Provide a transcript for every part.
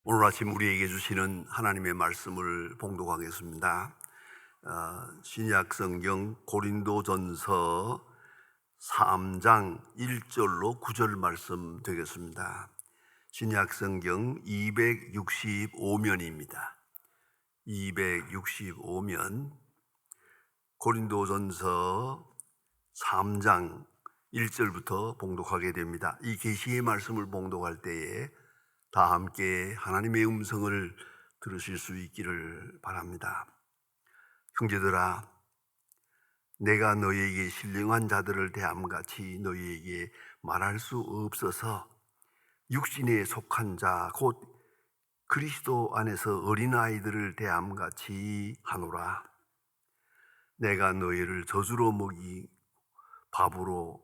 오늘 아침 우리에게 주시는 하나님의 말씀을 봉독하겠습니다. 신약 성경 고린도전서 3장 1절로 9절 말씀 되겠습니다. 신약 성경 265면입니다. 265면 고린도전서 3장 1절부터 봉독하게 됩니다. 이 계시의 말씀을 봉독할 때에 다 함께 하나님의 음성을 들으실 수 있기를 바랍니다. 형제들아, 내가 너희에게 신령한 자들을 대함같이 너희에게 말할 수 없어서 육신에 속한 자 곧 그리스도 안에서 어린아이들을 대함같이 하노라. 내가 너희를 저주로 먹이 밥으로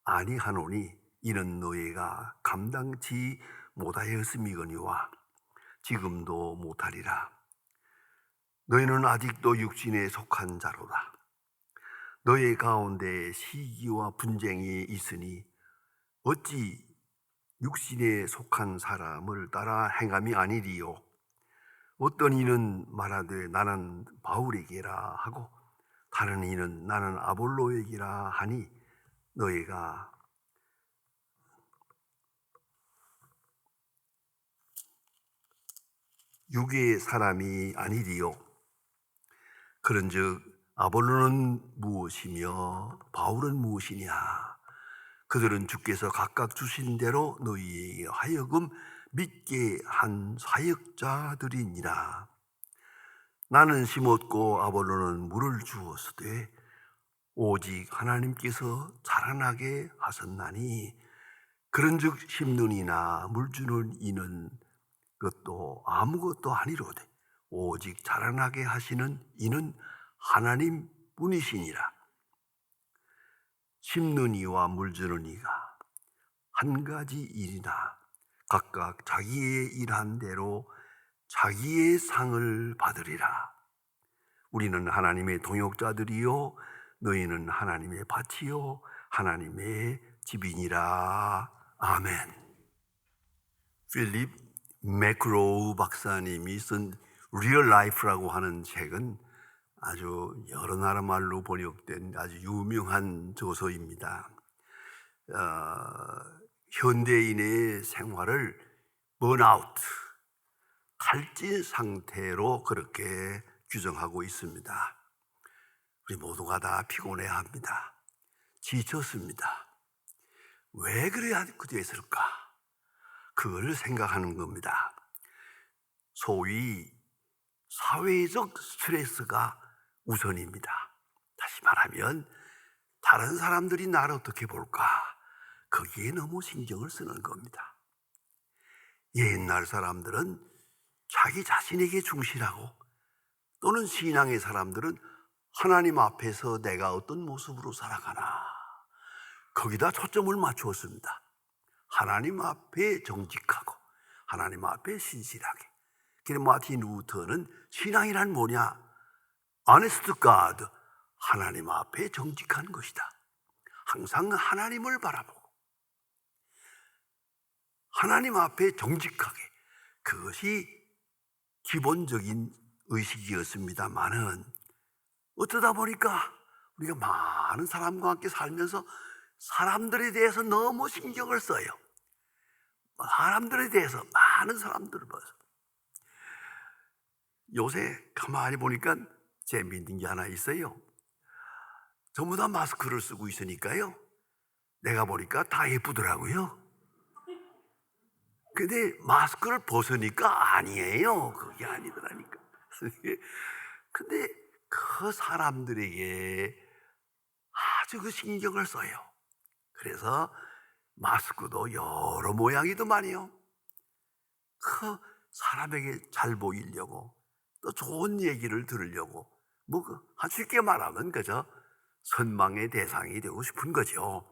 아니하노니 이는 너희가 감당치 못하였음이거니와 지금도 못하리라. 너희는 아직도 육신에 속한 자로다. 너희 가운데 시기와 분쟁이 있으니 어찌 육신에 속한 사람을 따라 행함이 아니리요. 어떤 이는 말하되 나는 바울에게라 하고 다른 이는 나는 아볼로에게라 하니 너희가 육의 사람이 아니리요. 그런즉 아볼로는 무엇이며 바울은 무엇이냐? 그들은 주께서 각각 주신 대로 너희에게 하여금 믿게 한 사역자들이니라. 나는 심었고 아볼로는 물을 주었으되 오직 하나님께서 자라나게 하셨나니 그런즉 심는 이나 물 주는 이는 그것도 아무것도 아니로되 오직 자라나게 하시는 이는 하나님 뿐이시니라. 심는 이와 물 주는 이가 한 가지 일이나 각각 자기의 일한 대로 자기의 상을 받으리라. 우리는 하나님의 동역자들이요 너희는 하나님의 밭이요 하나님의 집이니라. 아멘. 필립 맥그로우 박사님이 쓴 Real Life라고 하는 책은 아주 여러 나라 말로 번역된 아주 유명한 저서입니다. 현대인의 생활을 번아웃, 탈진 상태로 그렇게 규정하고 있습니다. 우리 모두가 다 피곤해야 합니다. 지쳤습니다. 왜 그래야 됐을까? 그걸 생각하는 겁니다. 소위 사회적 스트레스가 우선입니다. 다시 말하면 다른 사람들이 나를 어떻게 볼까? 거기에 너무 신경을 쓰는 겁니다. 옛날 사람들은 자기 자신에게 충실하고 또는 신앙의 사람들은 하나님 앞에서 내가 어떤 모습으로 살아가나 거기다 초점을 맞추었습니다. 하나님 앞에 정직하고 하나님 앞에 신실하게. 그래서 마틴 루터는 신앙이란 뭐냐? Honest God, 하나님 앞에 정직한 것이다. 항상 하나님을 바라보고 하나님 앞에 정직하게, 그것이 기본적인 의식이었습니다만은 어쩌다 보니까 우리가 많은 사람과 함께 살면서 사람들에 대해서 너무 신경을 써요. 사람들에 대해서 많은 사람들을 봐서 요새 가만히 보니까 재미있는 게 하나 있어요. 전부 다 마스크를 쓰고 있으니까요, 내가 보니까 다 예쁘더라고요. 근데 마스크를 벗으니까 아니에요. 그게 아니더라니까. 근데 그 사람들에게 아주 그 신경을 써요. 그래서 마스크도 여러 모양이도 많이요. 그 사람에게 잘 보이려고 또 좋은 얘기를 들으려고 쉽게 말하면 그저 선망의 대상이 되고 싶은 거죠.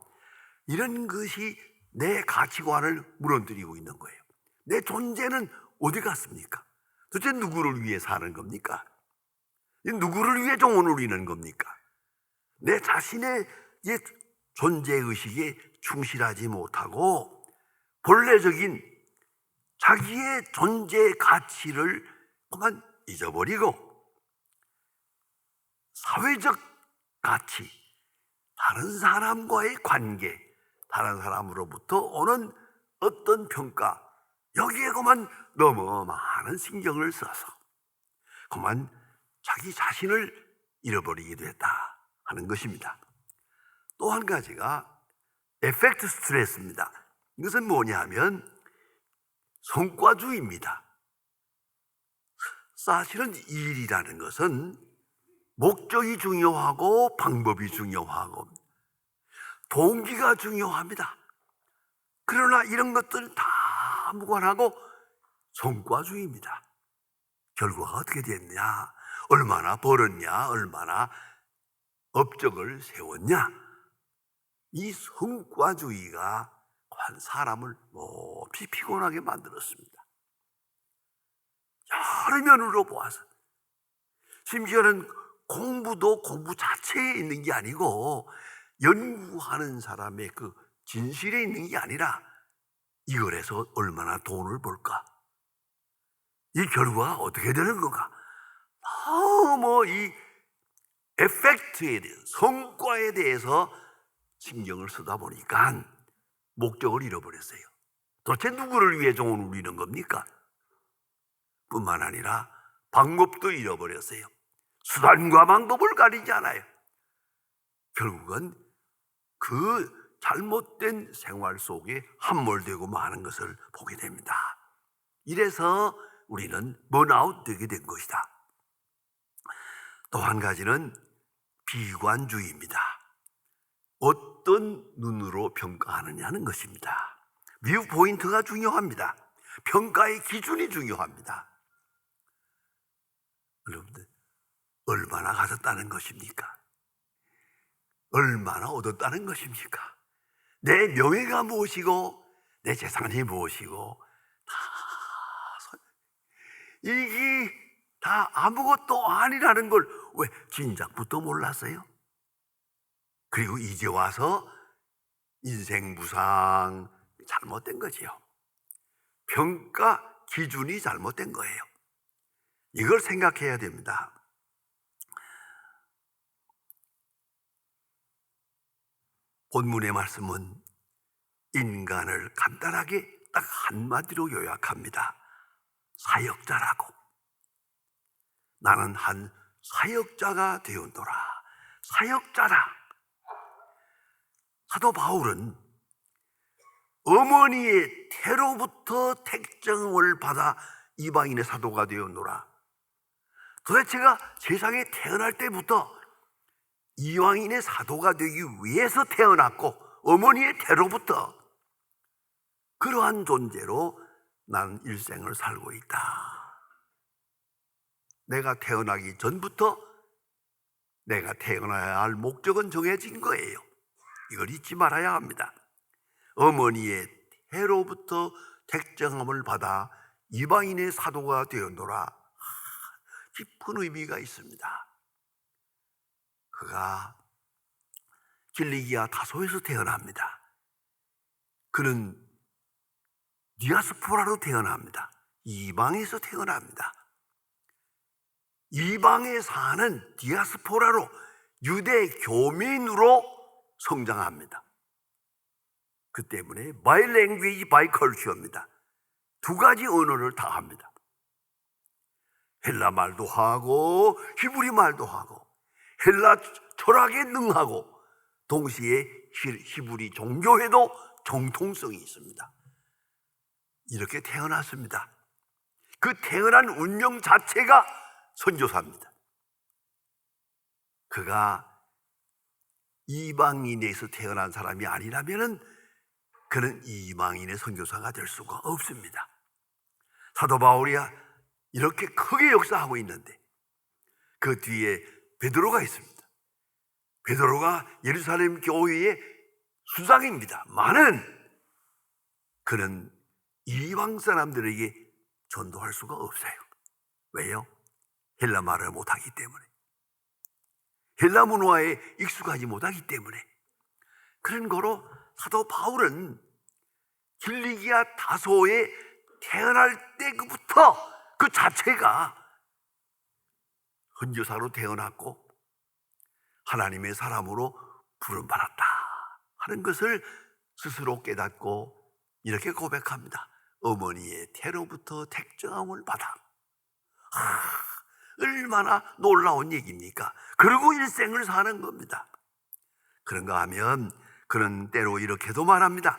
이런 것이 내 가치관을 무너뜨리고 있는 거예요. 내 존재는 어디 갔습니까? 도대체 누구를 위해 사는 겁니까? 누구를 위해 종을 울리는 겁니까? 내 자신의 존재의식에 충실하지 못하고 본래적인 자기의 존재 가치를 그만 잊어버리고 사회적 가치, 다른 사람과의 관계, 다른 사람으로부터 오는 어떤 평가, 여기에 그만 너무 많은 신경을 써서 그만 자기 자신을 잃어버리게 됐다 하는 것입니다. 또 한 가지가 에펙트 스트레스입니다. 이것은 뭐냐 하면 성과주의입니다. 사실은 일이라는 것은 목적이 중요하고 방법이 중요하고 동기가 중요합니다. 그러나 이런 것들은 다 무관하고 성과주의입니다. 결과가 어떻게 됐냐, 얼마나 벌었냐, 얼마나 업적을 세웠냐, 이 성과주의가 사람을 몹시 피곤하게 만들었습니다. 여러 면으로 보아서, 심지어는 공부도 공부 자체에 있는 게 아니고 연구하는 사람의 그 진실에 있는 게 아니라 이걸 해서 얼마나 돈을 벌까, 이 결과가 어떻게 되는 건가, 너무 이 에펙트에 대해서, 성과에 대해서 신경을 쓰다 보니까 목적을 잃어버렸어요. 도대체 누구를 위해 종을 울리는 겁니까? 뿐만 아니라 방법도 잃어버렸어요. 수단과 방법을 가리지 않아요. 결국은 그 잘못된 생활 속에 함몰되고 마는 것을 보게 됩니다. 이래서 우리는 번아웃 되게 된 것이다. 또 한 가지는 비관주의입니다. 어떤 눈으로 평가하느냐는 것입니다. 뷰 포인트가 중요합니다. 평가의 기준이 중요합니다. 여러분들, 얼마나 가졌다는 것입니까? 얼마나 얻었다는 것입니까? 내 명예가 무엇이고 내 재산이 무엇이고 이게 다 아무것도 아니라는 걸 왜 진작부터 몰랐어요? 그리고 이제 와서 인생 무상, 잘못된 거지요. 평가 기준이 잘못된 거예요. 이걸 생각해야 됩니다. 본문의 말씀은 인간을 간단하게 딱 한마디로 요약합니다. 사역자라고. 나는 한 사역자가 되었노라. 사역자라. 사도 바울은 어머니의 태로부터 택정을 받아 이방인의 사도가 되었노라. 도대체가 세상에 태어날 때부터 이방인의 사도가 되기 위해서 태어났고 어머니의 태로부터 그러한 존재로 나는 일생을 살고 있다. 내가 태어나기 전부터 내가 태어나야 할 목적은 정해진 거예요. 이걸 잊지 말아야 합니다. 어머니의 태로부터 택정함을 받아 이방인의 사도가 되었노라. 깊은 의미가 있습니다. 그가 길리기아 다소에서 태어납니다. 그는 디아스포라로 태어납니다. 이방에서 태어납니다. 이방에 사는 디아스포라로 유대 교민으로 성장합니다. 그 때문에 바이랭귀지 바이컬처입니다. 두 가지 언어를 다 합니다. 헬라 말도 하고 히브리 말도 하고 헬라 철학에 능하고 동시에 히브리 종교에도 정통성이 있습니다. 이렇게 태어났습니다. 그 태어난 운명 자체가 선교사입니다. 그가 이방인에서 태어난 사람이 아니라면 그는 이방인의 선교사가 될 수가 없습니다. 사도 바울이 이렇게 크게 역사하고 있는데 그 뒤에 베드로가 있습니다. 베드로가 예루살렘 교회의 수장입니다만은 그는 이방 사람들에게 전도할 수가 없어요. 왜요? 헬라 말을 못하기 때문에, 헬라 문화에 익숙하지 못하기 때문에. 그런 거로 사도 바울은 길리기아 다소에 태어날 때부터 그 자체가 헌교사로 태어났고 하나님의 사람으로 부름받았다 하는 것을 스스로 깨닫고 이렇게 고백합니다. 어머니의 태로부터 택정함을 받아. 얼마나 놀라운 얘기입니까? 그리고 일생을 사는 겁니다. 그런가 하면 그는 때로 이렇게도 말합니다.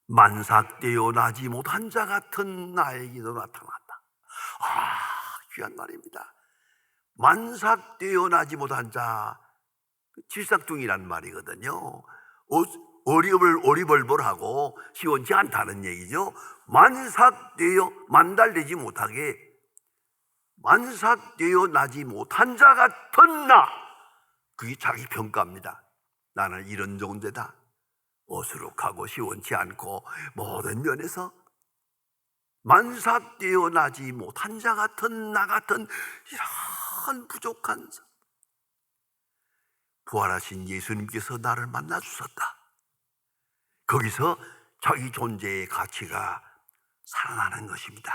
만삭되어 나지 못한 자 같은 나에게도 나타났다. 귀한 말입니다. 만삭되어 나지 못한 자, 칠삭둥이란 말이거든요. 어리벌벌하고 시원치 않다는 얘기죠. 만달되지 못하게, 만삭되어 나지 못한 자 같은 나, 그게 자기 평가입니다. 나는 이런 존재다. 어수룩하고 시원치 않고 모든 면에서 만삭되어 나지 못한 자 같은 나 같은 이런 부족한 자. 부활하신 예수님께서 나를 만나 주셨다. 거기서 자기 존재의 가치가 살아나는 것입니다.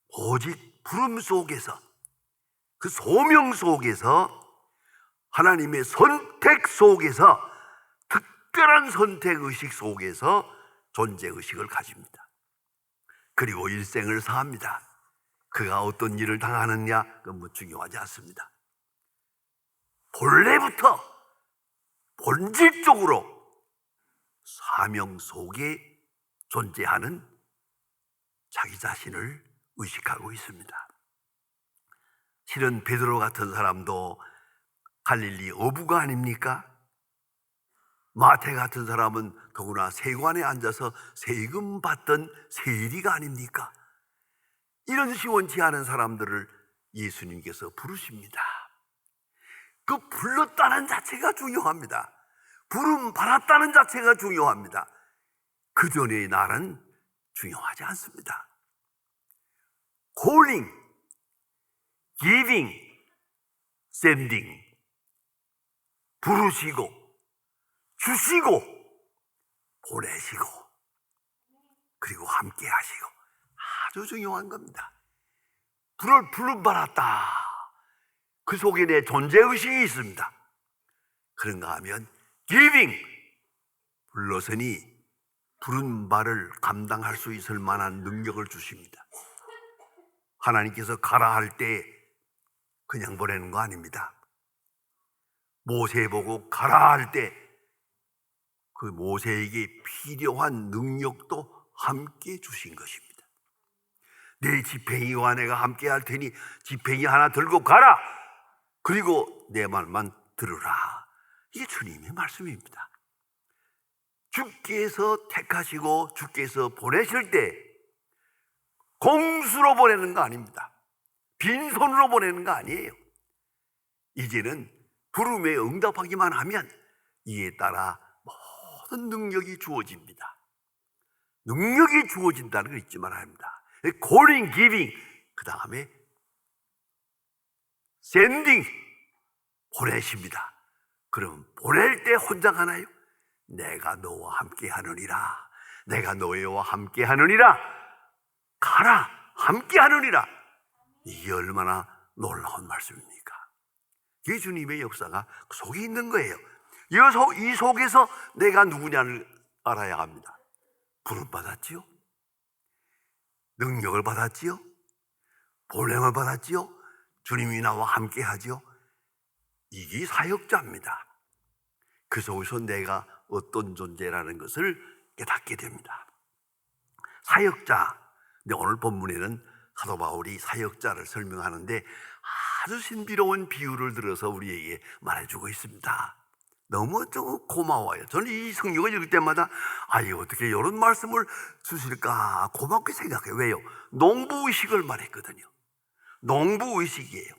오직 부름 속에서, 그 소명 속에서, 하나님의 선택 속에서, 특별한 선택의식 속에서 존재의식을 가집니다. 그리고 일생을 사합니다. 그가 어떤 일을 당하느냐, 그건 뭐 중요하지 않습니다. 본래부터 본질적으로 사명 속에 존재하는 자기 자신을 의식하고 있습니다. 실은 베드로 같은 사람도 갈릴리 어부가 아닙니까? 마태 같은 사람은 더구나 세관에 앉아서 세금 받던 세리가 아닙니까? 이런 시원치 않은 사람들을 예수님께서 부르십니다. 그 불렀다는 자체가 중요합니다. 부름 받았다는 자체가 중요합니다. 그 전의 날은 중요하지 않습니다. calling, giving, sending, 부르시고 주시고 보내시고 그리고 함께 하시고 아주 중요한 겁니다. 부름 받았다. 그 속에 내 존재의식이 있습니다. 그런가 하면 giving, 불러서니 부른 바를 감당할 수 있을 만한 능력을 주십니다. 하나님께서 가라 할 때 그냥 보내는 거 아닙니다. 모세 보고 가라 할 때 그 모세에게 필요한 능력도 함께 주신 것입니다. 내 지팡이와 내가 함께 할 테니 지팡이 하나 들고 가라. 그리고 내 말만 들으라. 이게 주님의 말씀입니다. 주께서 택하시고 주께서 보내실 때 공수로 보내는 거 아닙니다. 빈손으로 보내는 거 아니에요. 이제는 부름에 응답하기만 하면 이에 따라 모든 능력이 주어집니다. 능력이 주어진다는 걸 잊지 말아야 합니다. calling, giving, 그 다음에 sending, 보내십니다. 그럼 보낼 때 혼자 가나요? 내가 너와 함께 하느니라. 내가 너희와 함께 하느니라. 가라, 함께 하느니라. 이게 얼마나 놀라운 말씀입니까? 이게 주님의 역사가 그 속에 있는 거예요. 이 속에서 내가 누구냐를 알아야 합니다. 부름 받았지요? 능력을 받았지요? 보냄을 받았지요? 주님이 나와 함께 하지요? 이게 사역자입니다. 그 속에서 내가 어떤 존재라는 것을 깨닫게 됩니다. 사역자. 근데 오늘 본문에는 사도 바울이 사역자를 설명하는데 아주 신비로운 비유를 들어서 우리에게 말해주고 있습니다. 너무 좀 고마워요. 저는 이 성경을 읽을 때마다 어떻게 이런 말씀을 주실까 고맙게 생각해요. 왜요? 농부의식을 말했거든요. 농부의식이에요.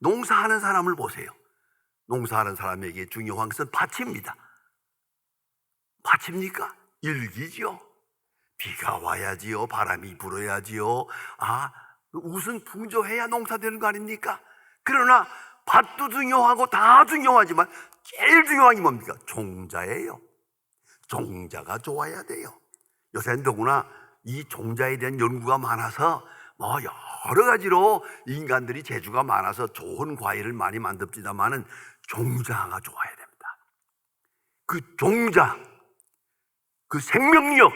농사하는 사람을 보세요. 농사하는 사람에게 중요한 것은 밭입니다. 밭입니까? 일기죠. 비가 와야지요. 바람이 불어야지요. 우선 풍조해야 농사되는 거 아닙니까? 그러나 밭도 중요하고 다 중요하지만 제일 중요한 게 뭡니까? 종자예요. 종자가 좋아야 돼요. 요새는 더구나 이 종자에 대한 연구가 많아서 뭐 여러 가지로 인간들이 재주가 많아서 좋은 과일을 많이 만듭니다만은 종자가 좋아야 됩니다. 그 종자, 그 생명력,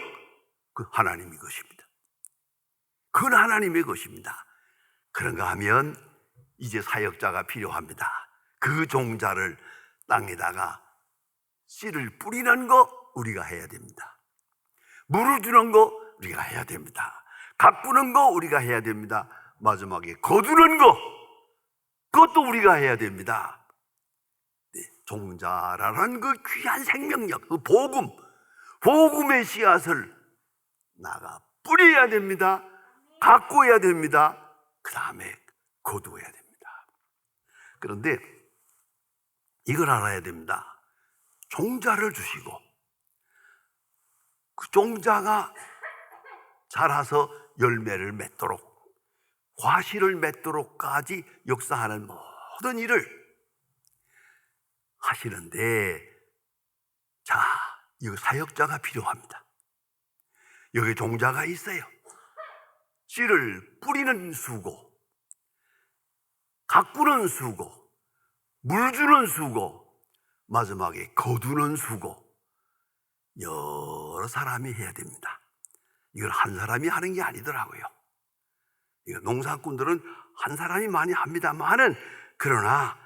그 하나님의 것입니다. 그건 하나님의 것입니다. 그런가 하면 이제 사역자가 필요합니다. 그 종자를 땅에다가 씨를 뿌리는 거 우리가 해야 됩니다. 물을 주는 거 우리가 해야 됩니다. 가꾸는 거 우리가 해야 됩니다. 마지막에 거두는 거, 그것도 우리가 해야 됩니다. 네, 종자라는 그 귀한 생명력, 그 복음의 씨앗을 나가 뿌려야 됩니다. 가꾸어야 됩니다. 그 다음에 거두어야 됩니다. 그런데 이걸 알아야 됩니다. 종자를 주시고 그 종자가 자라서 열매를 맺도록, 과실을 맺도록까지 역사하는 모든 일을 하시는데, 자, 이 사역자가 필요합니다. 여기 종자가 있어요. 씨를 뿌리는 수고, 가꾸는 수고, 물 주는 수고, 마지막에 거두는 수고, 여러 사람이 해야 됩니다. 이걸 한 사람이 하는 게 아니더라고요. 이거 농사꾼들은 한 사람이 많이 합니다만은, 그러나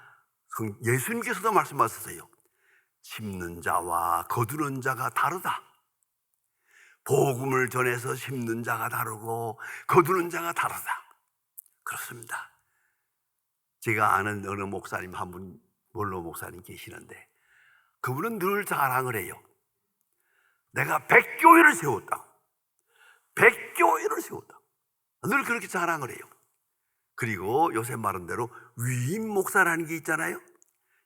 예수님께서도 말씀하셨어요. 심는 자와 거두는 자가 다르다. 복음을 전해서 심는 자가 다르고 거두는 자가 다르다. 그렇습니다. 제가 아는 어느 목사님 한 분, 원로 목사님 계시는데 그분은 늘 자랑을 해요. 내가 100교회를 세웠다. 100교회를 세웠다. 늘 그렇게 자랑을 해요. 그리고 요새 말한 대로 위임 목사라는 게 있잖아요.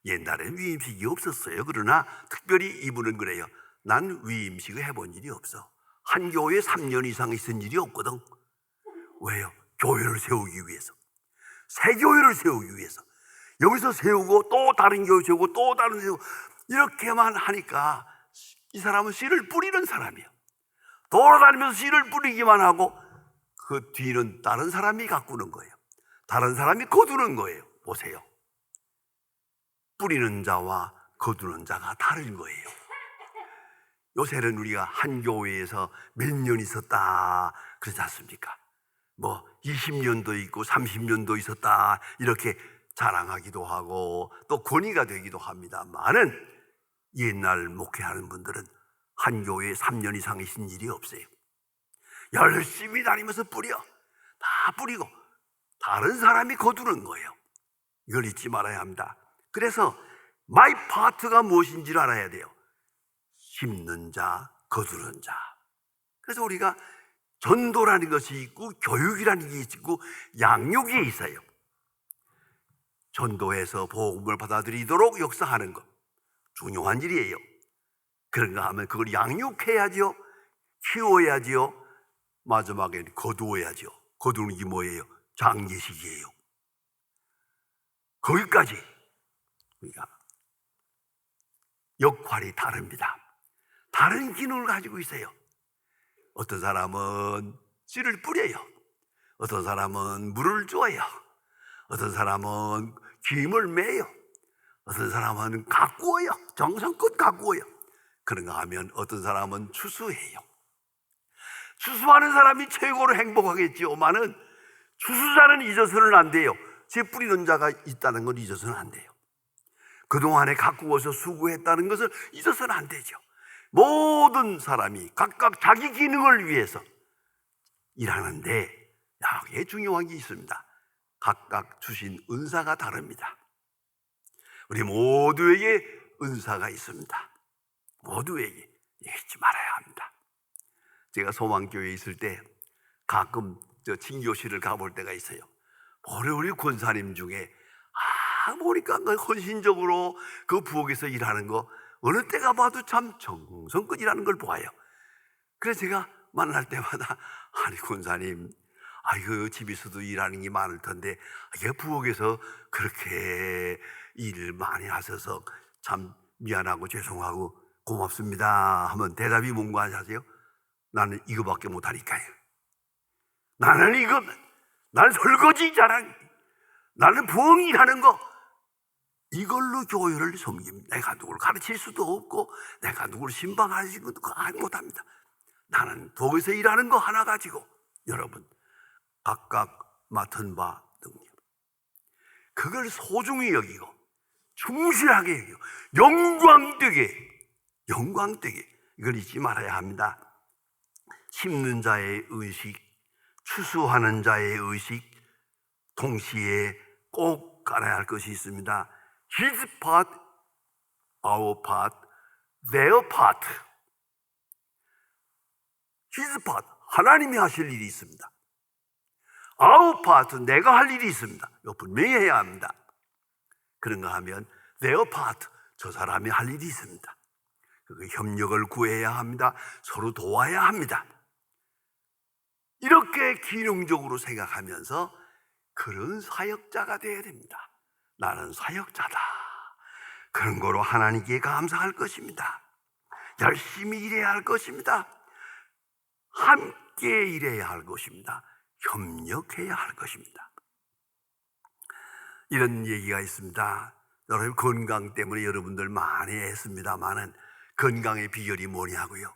옛날에는 위임식이 없었어요. 그러나 특별히 이분은 그래요. 난 위임식을 해본 일이 없어. 한 교회에 3년 이상 있은 일이 없거든. 왜요? 교회를 세우기 위해서. 새 교회를 세우기 위해서. 여기서 세우고 또 다른 교회 세우고 또 다른 세우고 이렇게만 하니까 이 사람은 씨를 뿌리는 사람이에요. 돌아다니면서 씨를 뿌리기만 하고 그 뒤는 다른 사람이 가꾸는 거예요. 다른 사람이 거두는 거예요. 보세요. 뿌리는 자와 거두는 자가 다른 거예요. 요새는 우리가 한 교회에서 몇 년 있었다 그러지 않습니까? 뭐 20년도 있고 30년도 있었다 이렇게 자랑하기도 하고 또 권위가 되기도 합니다만은 옛날 목회하는 분들은 한 교회에 3년 이상이신 일이 없어요. 열심히 다니면서 다 뿌리고 다른 사람이 거두는 거예요. 이걸 잊지 말아야 합니다. 그래서 마이 파트가 무엇인지를 알아야 돼요. 심는 자, 거두는 자. 그래서 우리가 전도라는 것이 있고 교육이라는 게 있고 양육이 있어요. 전도해서 복음을 받아들이도록 역사하는 것 중요한 일이에요. 그런가 하면 그걸 양육해야죠. 키워야죠. 마지막엔 거두어야죠. 거두는 게 뭐예요? 장례식이에요. 거기까지 우리가 역할이 다릅니다. 다른 기능을 가지고 있어요. 어떤 사람은 씨를 뿌려요. 어떤 사람은 물을 줘요. 어떤 사람은 김을 매요. 어떤 사람은 가꾸어요. 정성껏 가꾸어요. 그런가 하면 어떤 사람은 추수해요. 추수하는 사람이 최고로 행복하겠지만은 추수자는 잊어서는 안 돼요. 제 뿌리는 자가 있다는 걸 잊어서는 안 돼요. 그동안에 가꾸어서 수고했다는 것을 잊어서는 안 되죠. 모든 사람이 각각 자기 기능을 위해서 일하는데 여기에 중요한 게 있습니다. 각각 주신 은사가 다릅니다. 우리 모두에게 은사가 있습니다. 모두에게 잊지 말아야 합니다. 제가 소망교회에 있을 때 가끔 친교실을 가볼 때가 있어요. 우리 권사님 중에 보니까 헌신적으로 그 부엌에서 일하는 거 어느 때가 봐도 참 정성껏 일하는 걸 보아요. 그래서 제가 만날 때마다 아니 권사님 그 집에서도 일하는 게 많을 텐데 부엌에서 그렇게 일을 많이 하셔서 참 미안하고 죄송하고 고맙습니다 하면 대답이 뭔가 하세요? 나는 이거밖에 못하니까요. 나는 이거, 나는 설거지 잘하는, 나는 부엉이 하는 거, 이걸로 교회를 섬깁니다. 내가 누구를 가르칠 수도 없고 내가 누구를 신방할 수도 못합니다. 나는 도에서 일하는 거 하나 가지고 여러분 각각 맡은 바 능력, 그걸 소중히 여기고 충실하게 여기고 영광되게 이걸 잊지 말아야 합니다. 심는 자의 의식, 추수하는 자의 의식, 동시에 꼭 알아야 할 것이 있습니다. His part, our part, their part. His part, 하나님이 하실 일이 있습니다. Our part, 내가 할 일이 있습니다. 이거 분명히 해야 합니다. 그런가 하면 their part, 저 사람이 할 일이 있습니다. 그 협력을 구해야 합니다. 서로 도와야 합니다. 이렇게 기능적으로 생각하면서 그런 사역자가 되어야 됩니다. 나는 사역자다. 그런 거로 하나님께 감사할 것입니다. 열심히 일해야 할 것입니다. 함께 일해야 할 것입니다. 협력해야 할 것입니다. 이런 얘기가 있습니다. 여러분 건강 때문에 여러분들 많이 애씁니다만은 건강의 비결이 뭐냐고요?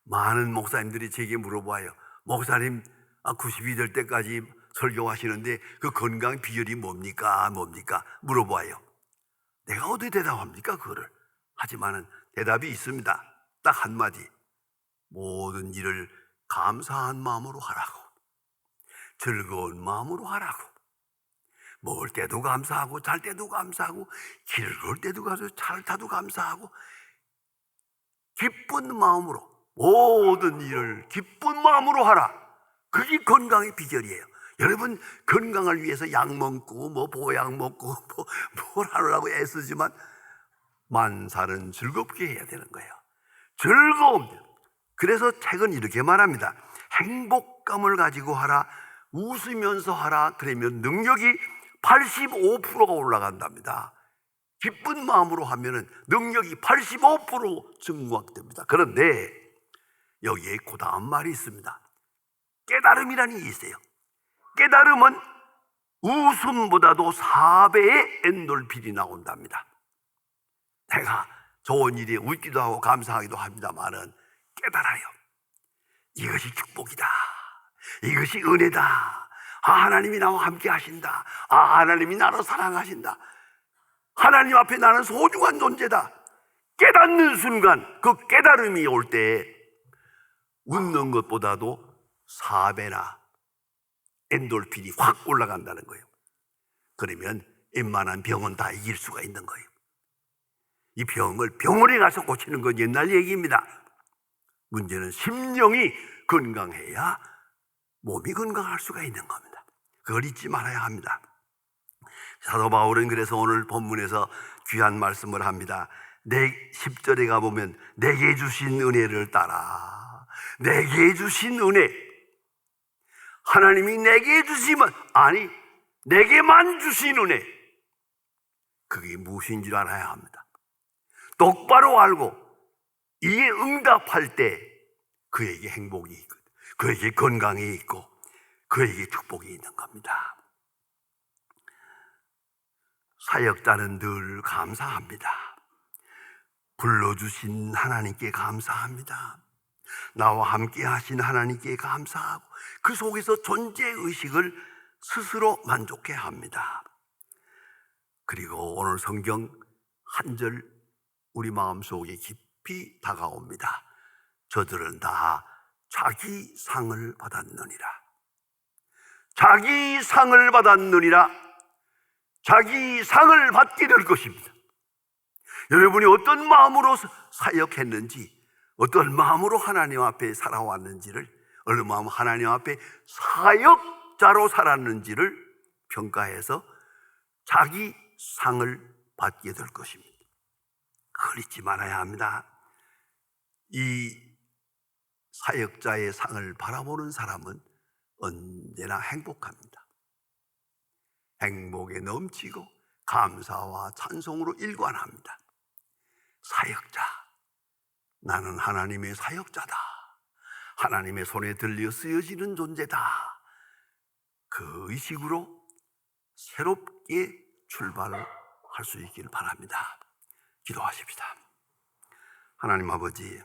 많은 목사님들이 제게 물어봐요. 목사님 90이 될 때까지 설교하시는데 그 건강 비결이 뭡니까? 물어봐요. 내가 어떻게 대답합니까? 그거를. 하지만은 대답이 있습니다. 딱 한마디. 모든 일을 감사한 마음으로 하라고, 즐거운 마음으로 하라고. 먹을 때도 감사하고, 잘 때도 감사하고, 길을 걸 때도 감사하고, 차를 타도 감사하고, 기쁜 마음으로, 모든 일을 기쁜 마음으로 하라. 그게 건강의 비결이에요. 여러분 건강을 위해서 약 먹고 보약 먹고 뭘 하려고 애쓰지만 만살은 즐겁게 해야 되는 거예요. 즐거움. 그래서 책은 이렇게 말합니다. 행복감을 가지고 하라, 웃으면서 하라. 그러면 능력이 85%가 올라간답니다. 기쁜 마음으로 하면은 능력이 85% 증가됩니다. 그런데 여기에 그 다음 말이 있습니다. 깨달음이라는 게 있어요. 깨달음은 웃음보다도 4배의 엔돌핀이 나온답니다. 내가 좋은 일에 웃기도 하고 감사하기도 합니다만은 깨달아요. 이것이 축복이다. 이것이 은혜다. 하나님이 나와 함께 하신다. 하나님이 나를 사랑하신다. 하나님 앞에 나는 소중한 존재다. 깨닫는 순간, 그 깨달음이 올 때 웃는 것보다도 4배나 엔돌핀이 확 올라간다는 거예요. 그러면 웬만한 병은 다 이길 수가 있는 거예요. 이 병을 병원에 가서 고치는 건 옛날 얘기입니다. 문제는 심령이 건강해야 몸이 건강할 수가 있는 겁니다. 그걸 잊지 말아야 합니다. 사도 바울은 그래서 오늘 본문에서 귀한 말씀을 합니다. 10절에 가보면 내게 주신 은혜를 따라. 내게 주신 은혜. 하나님이 내게 주시면, 아니 내게만 주신 은혜, 그게 무엇인 줄 알아야 합니다. 똑바로 알고 이에 응답할 때 그에게 행복이 있고, 그에게 건강이 있고, 그에게 축복이 있는 겁니다. 사역자는 늘 감사합니다. 불러주신 하나님께 감사합니다. 나와 함께 하신 하나님께 감사하고 그 속에서 존재의식을 스스로 만족해야 합니다. 그리고 오늘 성경 한 절 우리 마음속에 깊이 다가옵니다. 저들은 다 자기 상을 받았느니라. 자기 상을 받았느니라. 자기 상을 받게 될 것입니다. 여러분이 어떤 마음으로 사역했는지, 어떤 마음으로 하나님 앞에 살아왔는지를, 어느 마음 하나님 앞에 사역자로 살았는지를 평가해서 자기 상을 받게 될 것입니다. 그걸 잊지 말아야 합니다. 이 사역자의 상을 바라보는 사람은 언제나 행복합니다. 행복에 넘치고 감사와 찬송으로 일관합니다. 사역자, 나는 하나님의 사역자다. 하나님의 손에 들려 쓰여지는 존재다. 그 의식으로 새롭게 출발할 수 있기를 바랍니다. 기도하십시다. 하나님 아버지,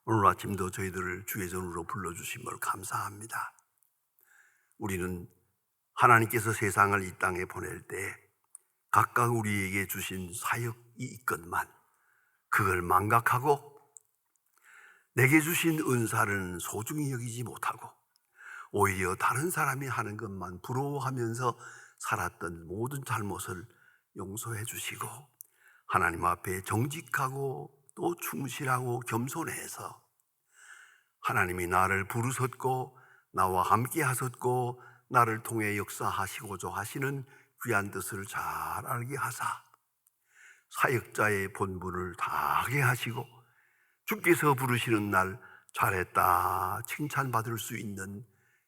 오늘 아침도 저희들을 주의 전으로 불러주심을 감사합니다. 우리는 하나님께서 세상을 이 땅에 보낼 때 각각 우리에게 주신 사역이 있건만 그걸 망각하고 내게 주신 은사를 소중히 여기지 못하고 오히려 다른 사람이 하는 것만 부러워하면서 살았던 모든 잘못을 용서해 주시고 하나님 앞에 정직하고 또 충실하고 겸손해서 하나님이 나를 부르셨고 나와 함께 하셨고 나를 통해 역사하시고자 하시는 귀한 뜻을 잘 알게 하사 사역자의 본분을 다하게 하시고 주께서 부르시는 날 잘했다 칭찬받을 수 있는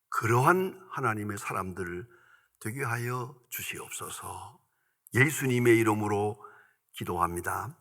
그러한 하나님의 사람들 되게 하여 주시옵소서. 예수님의 이름으로 기도합니다.